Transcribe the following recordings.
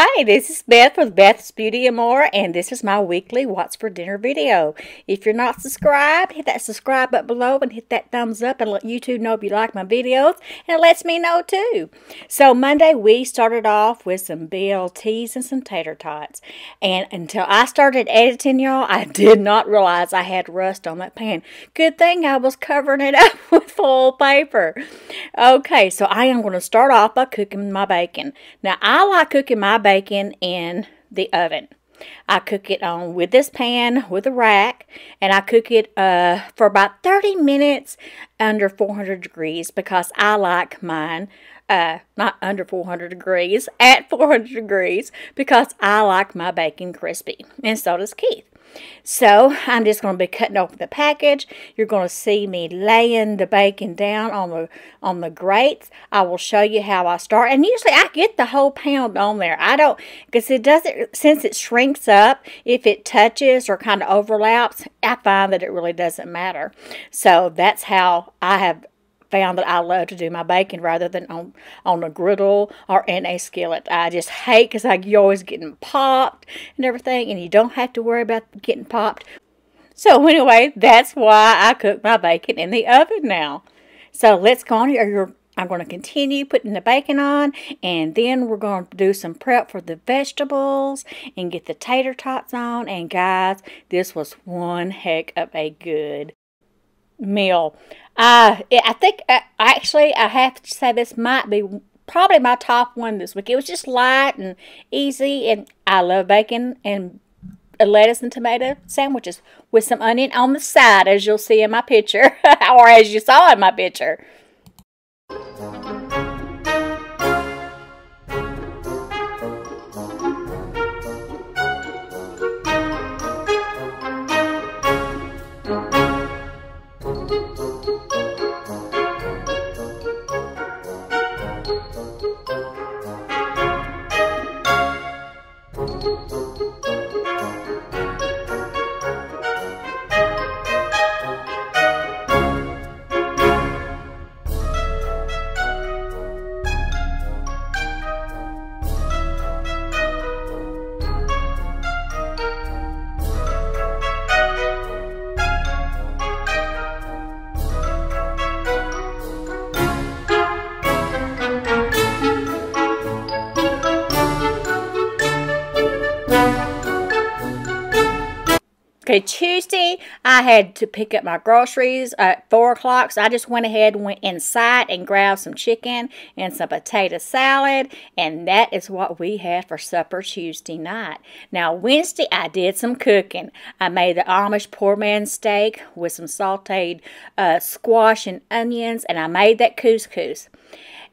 Hi, this is Beth with Beth's Beauty and More, and this is my weekly What's for Dinner video. If you're not subscribed, hit that subscribe button below and hit that thumbs up and let YouTube know if you like my videos, and it lets me know too. So Monday we started off with some BLTs and some tater tots, and until I started editing, y'all, I did not realize I had rust on that pan. Good thing I was covering it up with foil paper. Okay, so I am going to start off by cooking my bacon. Now, I like cooking my bacon in the oven. I cook it on with this pan with a rack, and I cook it for about 30 minutes under 400 degrees because I like mine not under 400 degrees, at 400 degrees, because I like my bacon crispy, and so does Keith. So I'm just going to be cutting open the package. You're going to see me laying the bacon down on the grates. I will show you how I start. And usually I get the whole pound on there. I don't, because it doesn't, since it shrinks up, if it touches or kind of overlaps, I find that it really doesn't matter. So that's how I have found that I love to do my bacon rather than on a griddle or in a skillet. I just hate because you're always getting popped and everything, and you don't have to worry about getting popped. So anyway, that's why I cook my bacon in the oven now. So let's go on here. I'm going to continue putting the bacon on, and then we're going to do some prep for the vegetables and get the tater tots on. And guys, this was one heck of a good meal. I think actually I have to say this might be probably my top one this week. It was just light and easy, and I love bacon and lettuce and tomato sandwiches with some onion on the side, as you'll see in my picture, or as you saw in my picture. Okay, Tuesday, I had to pick up my groceries at 4 o'clock, so I just went ahead and went inside and grabbed some chicken and some potato salad, and that is what we had for supper Tuesday night. Now, Wednesday, I did some cooking. I made the Amish poor man steak with some sauteed squash and onions, and I made that couscous.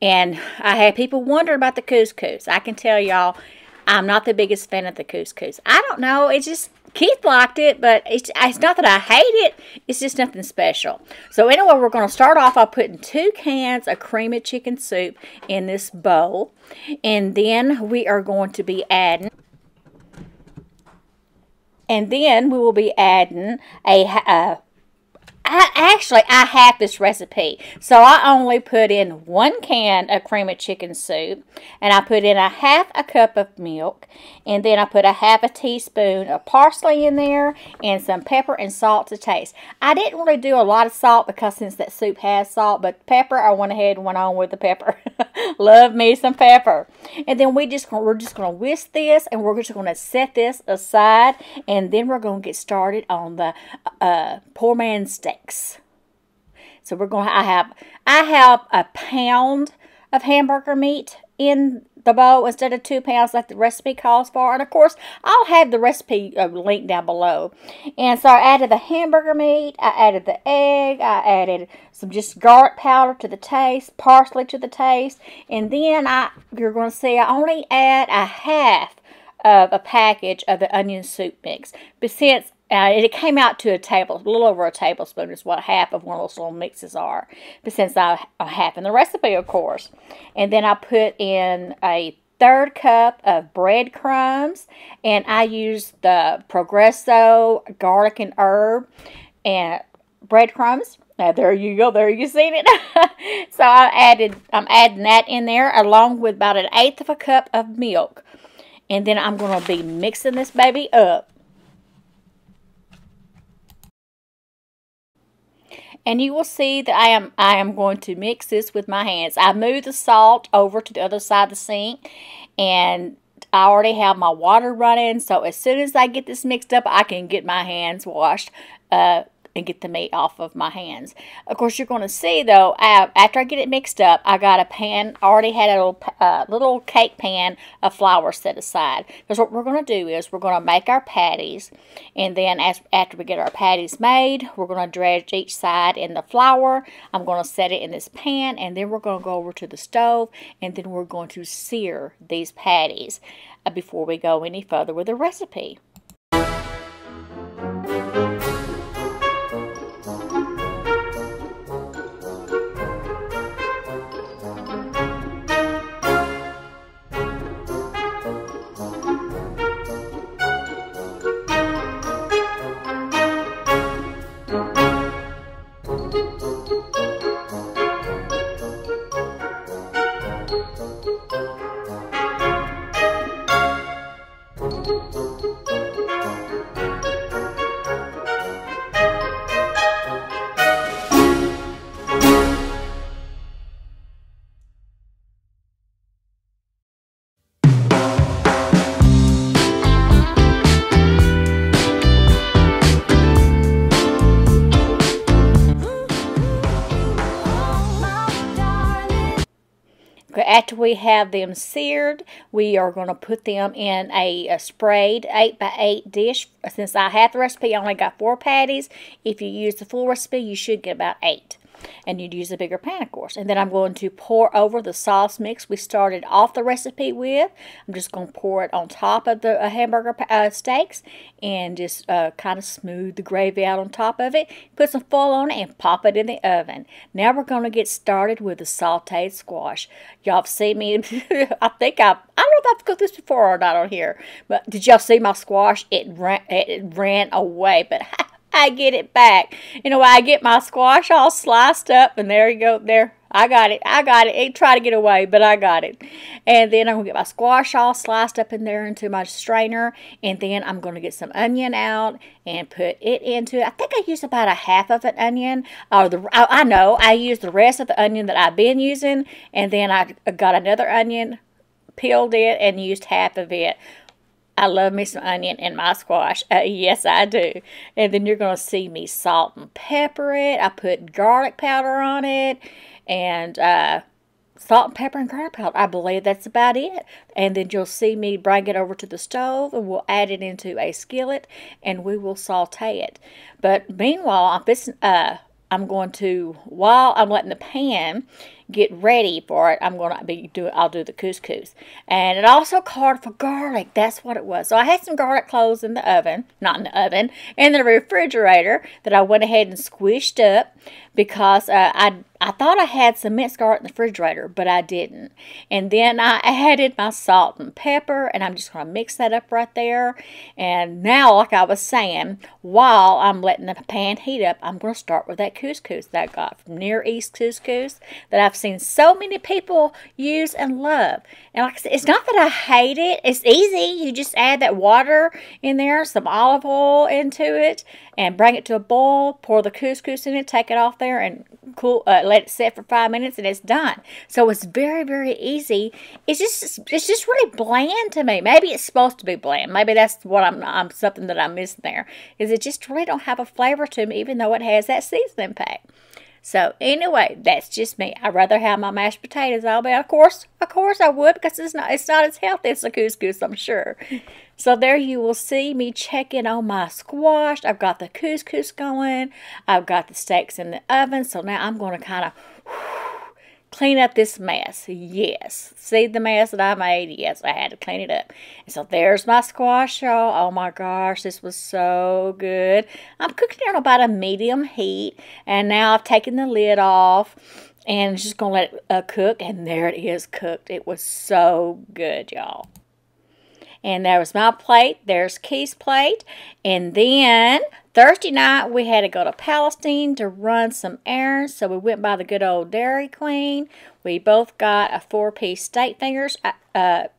And I had people wondering about the couscous. I can tell y'all, I'm not the biggest fan of the couscous. I don't know, it's just Keith liked it, but it's not that I hate it. It's just nothing special. So anyway, we're going to start off by putting 2 cans of creamy chicken soup in this bowl. And then we are going to be adding, we will be adding I have this recipe. So I only put in 1 can of creamy chicken soup, and I put in a half a cup of milk, and then I put a half a teaspoon of parsley in there and some pepper and salt to taste. I didn't really do a lot of salt because since that soup has salt, but pepper, I went ahead and went on with the pepper. Love me some pepper. And then we're just going to whisk this, and we're just going to set this aside, and then we're going to get started on the poor man's steak. So we're going to, I have a pound of hamburger meat in the bowl instead of 2 pounds like the recipe calls for. And of course, I'll have the recipe link down below. And so I added the hamburger meat, I added the egg, I added some just garlic powder to the taste, parsley to the taste. And then you're going to see I only add a half of a package of the onion soup mix. But since it came out to a little over a tablespoon is what half of one of those little mixes are. But since I'm half in the recipe, of course. And then I put in a 1/3 cup of breadcrumbs. And I used the Progresso garlic and herb and breadcrumbs. Now, there you go. There you seen it. So I'm adding that in there along with about 1/8 of a cup of milk. And then I'm going to be mixing this baby up. And you will see that I am going to mix this with my hands. I moved the salt over to the other side of the sink, and I already have my water running. So as soon as I get this mixed up, I can get my hands washed and get the meat off of my hands. Of course, you're going to see, though, after I get it mixed up, I got a pan, already had a little cake pan of flour set aside. Because what we're going to do is we're going to make our patties, and then after we get our patties made, we're going to dredge each side in the flour. I'm going to set it in this pan, and then we're going to go over to the stove, and then we're going to sear these patties before we go any further with the recipe. After we have them seared, we are going to put them in a sprayed 8x8 dish. Since I have the recipe, I only got 4 patties. If you use the full recipe, you should get about 8. And you'd use a bigger pan, of course. And then I'm going to pour over the sauce mix we started off the recipe with. I'm just going to pour it on top of the hamburger steaks and just kind of smooth the gravy out on top of it. Put some foil on it and pop it in the oven. Now we're going to get started with the sauteed squash. Y'all have seen me. I don't know if I've cooked this before or not on here. But did y'all see my squash? It ran away. But I get it back. You know, I get my squash all sliced up, and there you go. There, I got it. It tried to get away, but I got it. And then I'm going to get my squash all sliced up in there into my strainer, and then I'm going to get some onion out and put it into it. I think I used about a half of an onion. I know, I used the rest of the onion that I've been using, and then I got another onion, peeled it, and used half of it. I love me some onion in my squash. Yes, I do. And then you're going to see me salt and pepper it. I put garlic powder on it. And salt and pepper and garlic powder. I believe that's about it. And then you'll see me bring it over to the stove. And we'll add it into a skillet. And we will saute it. But meanwhile, I'm going to, while I'm letting the pan get ready for it, I'll do the couscous. And it also called for garlic. That's what it was. So I had some garlic cloves in the oven, not in the oven, in the refrigerator that I went ahead and squished up because I thought I had some minced garlic in the refrigerator, but I didn't. And then I added my salt and pepper, and I'm just going to mix that up right there. And now, like I was saying, while I'm letting the pan heat up, I'm going to start with that couscous that I got from Near East couscous that I've seen so many people use and love. And like I said, it's not that I hate it. It's easy. You just add that water in there, some olive oil into it, and bring it to a boil. Pour the couscous in it, take it off there, and let it sit for 5 minutes, and it's done. So it's very, very easy. It's just really bland to me. Maybe it's supposed to be bland. Maybe that's what I'm something that I'm missing there. Is it just really don't have a flavor to me, even though it has that seasoning pack. So anyway, that's just me. I'd rather have my mashed potatoes all day. Of course I would, because it's not as healthy as the couscous, I'm sure. So there you will see me checking on my squash. I've got the couscous going. I've got the steaks in the oven. So now I'm going to kind of clean up this mess. Yes. See the mess that I made? Yes, I had to clean it up. And so there's my squash, y'all. Oh my gosh, this was so good. I'm cooking it on about a medium heat. And now I've taken the lid off. And just going to let it cook. And there it is cooked. It was so good, y'all. And there was my plate. There's Keith's plate. And then Thursday night, we had to go to Palestine to run some errands. So we went by the good old Dairy Queen. We both got a 4-piece steak fingers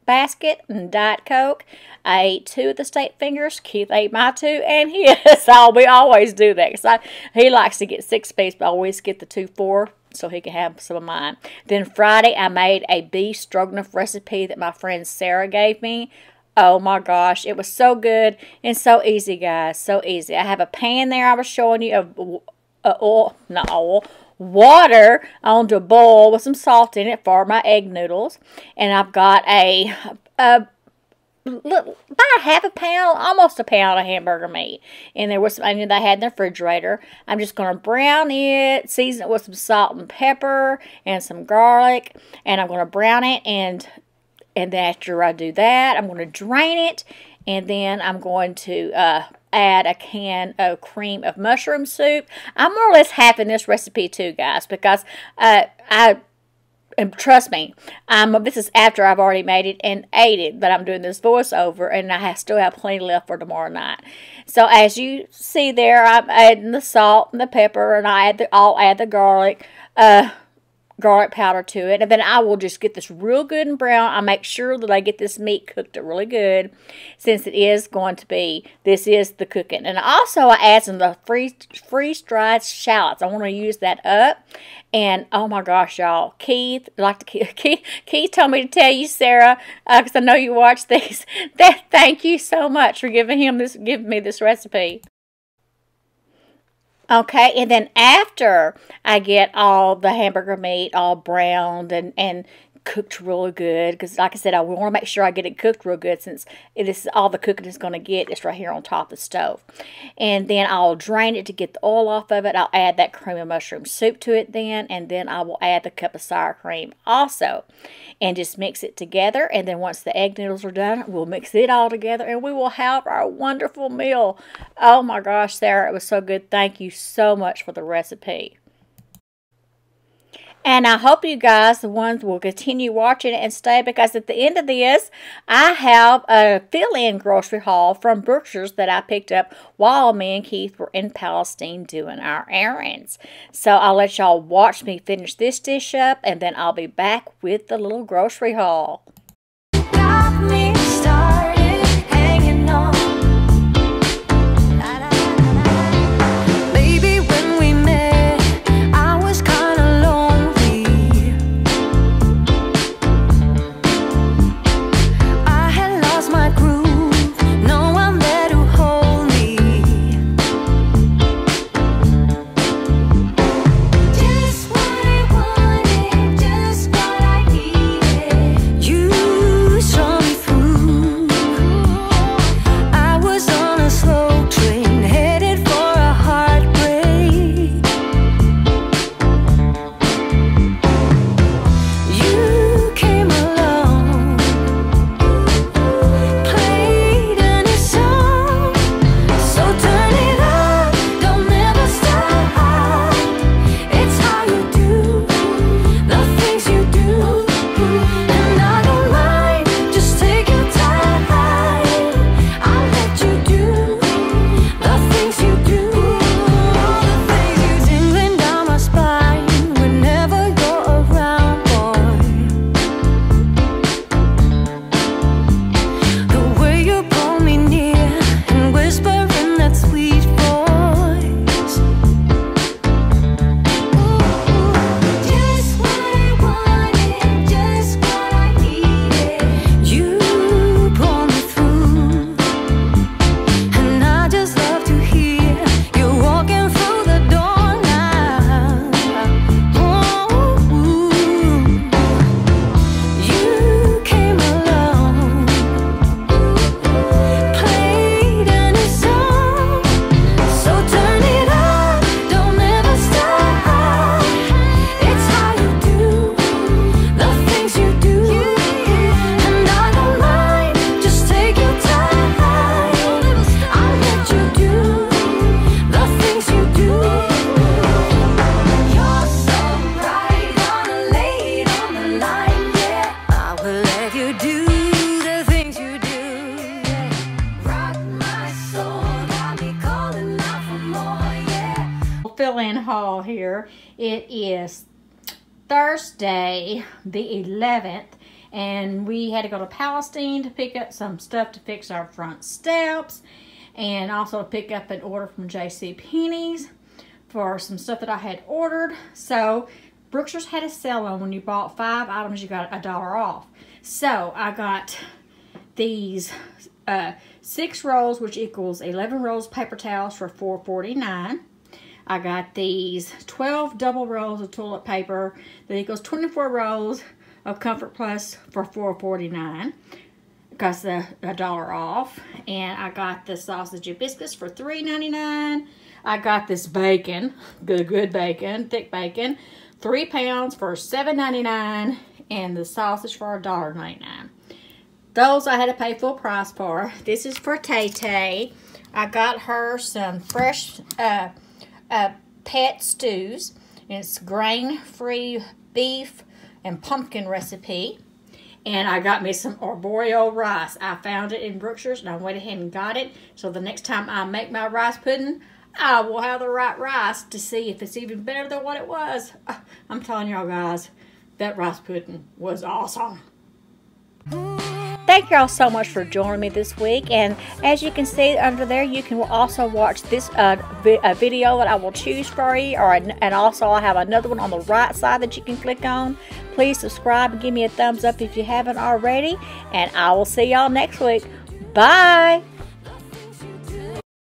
basket and Diet Coke. I ate 2 of the steak fingers. Keith ate my 2 and his. So we always do that because he likes to get 6-piece, but I always get the 2-4 so he can have some of mine. Then Friday, I made a beef stroganoff recipe that my friend Sarah gave me. Oh my gosh, it was so good and so easy, guys. So easy. I have a pan there I was showing you of water onto a bowl with some salt in it for my egg noodles. And I've got about half a pound, almost a pound of hamburger meat. And there was some onion that I had in the refrigerator. I'm just going to brown it, season it with some salt and pepper and some garlic. And I'm going to brown it, and then after I do that, I'm going to drain it. And then I'm going to add a can of cream of mushroom soup. I'm more or less having this recipe too, guys, because and trust me, this is after I've already made it and ate it, but I'm doing this voiceover, and I still have plenty left for tomorrow night. So as you see there, I'm adding the salt and the pepper, and I'll add the garlic powder to it, and then I will just get this real good and brown. I make sure that I get this meat cooked really good, since it is going to be, this is the cooking. And also I add some of the freeze-dried shallots. I want to use that up. And oh my gosh, y'all, Keith told me to tell you, Sarah, because I know you watch these, that thank you so much for giving me this recipe. Okay, and then after I get all the hamburger meat all browned and cooked really good, because like I said, I want to make sure I get it cooked real good, since this is all the cooking is going to get. It's right here on top of the stove. And then I'll drain it to get the oil off of it. I'll add that cream of mushroom soup to it then, and then I will add the cup of sour cream also. And just mix it together, and then once the egg noodles are done, we'll mix it all together, and we will have our wonderful meal. Oh my gosh, Sarah, it was so good. Thank you so much for the recipe. And I hope you guys, the ones, will continue watching it and stay, because at the end of this, I have a fill-in grocery haul from Brookshire's that I picked up while me and Keith were in Palestine doing our errands. So I'll let y'all watch me finish this dish up, and then I'll be back with the little grocery haul. Got me started hanging on. fill-in haul here. It is Thursday, the 11th, and we had to go to Palestine to pick up some stuff to fix our front steps, and also pick up an order from JCPenney's for some stuff that I had ordered. So Brookshire's had a sale on when you bought 5 items, you got $1 off. So I got these 6 rolls, which equals 11 rolls of paper towels for $4.49. I got these 12 double rolls of toilet paper that equals 24 rolls of Comfort Plus for $4.49 because the $1 off. And I got the sausage and biscuits for $3.99. I got this bacon, good bacon, thick bacon, 3 pounds for $7.99, and the sausage for $1.99. Those I had to pay full price for. This is for Tay-Tay. I got her some fresh pet stews, and it's grain-free beef and pumpkin recipe. And I got me some arborio rice. I found it in Brookshire's, and I went ahead and got it. So the next time I make my rice pudding, I will have the right rice to see if it's even better than what it was. I'm telling y'all guys, that rice pudding was awesome. Thank y'all so much for joining me this week, and as you can see under there, you can also watch this video that I will choose for you, and also I have another one on the right side that you can click on. Please subscribe and give me a thumbs up if you haven't already, and I will see y'all next week. Bye!